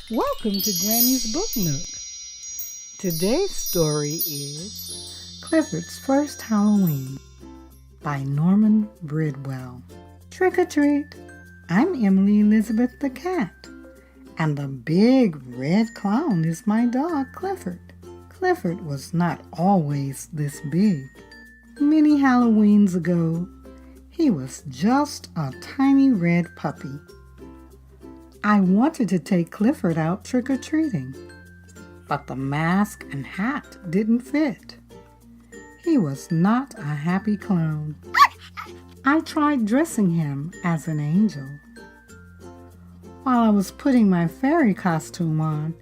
Welcome to Granny's Book Nook. Today's story is Clifford's First Halloween by Norman Bridwell. Trick or treat! I'm Emily Elizabeth the cat, and the big red clown is my dog Clifford. Clifford was not always this big. Many Halloweens ago, he was just a tiny red puppy. I wanted to take Clifford out trick-or-treating, but the mask and hat didn't fit. He was not a happy clown. I tried dressing him as an angel. While I was putting my fairy costume on,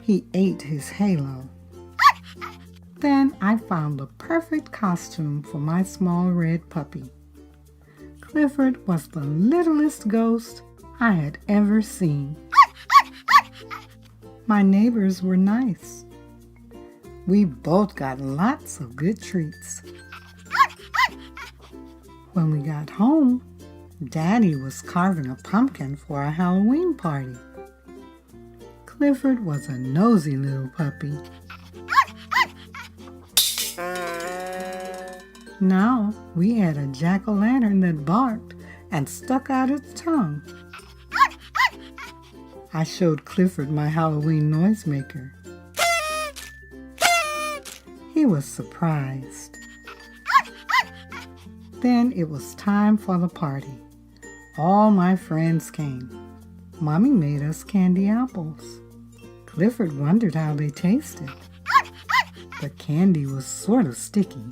he ate his halo. Then I found the perfect costume for my small red puppy. Clifford was the littlest ghost I had ever seen. My neighbors were nice. We both got lots of good treats. When we got home, Daddy was carving a pumpkin for a Halloween party. Clifford was a nosy little puppy. Now we had a jack-o'-lantern that barked and stuck out its tongue. I showed Clifford my Halloween noisemaker. He was surprised. Then it was time for the party. All my friends came. Mommy made us candy apples. Clifford wondered how they tasted. The candy was sort of sticky.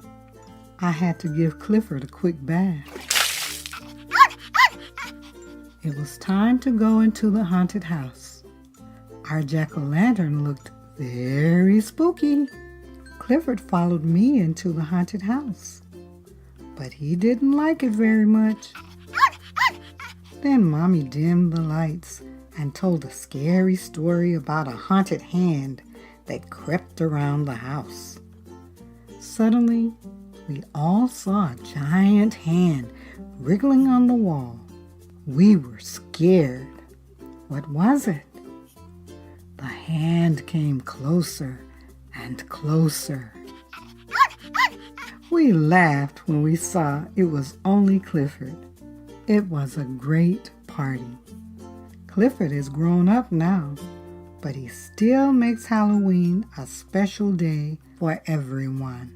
I had to give Clifford a quick bath. It was time to go into the haunted house. Our jack-o'-lantern looked very spooky. Clifford followed me into the haunted house, but he didn't like it very much. Then Mommy dimmed the lights and told a scary story about a haunted hand that crept around the house. Suddenly, we all saw a giant hand wriggling on the wall. We were scared. What was it? The hand came closer and closer. We laughed when we saw it was only Clifford. It was a great party. Clifford is grown up now, but he still makes Halloween a special day for everyone.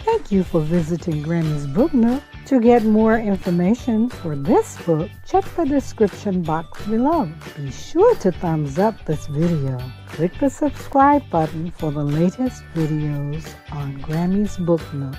Thank you for visiting Granny's Book Nook. To get more information for this book, check the description box below. Be sure to thumbs up this video. Click the subscribe button for the latest videos on Granny's Book Nook.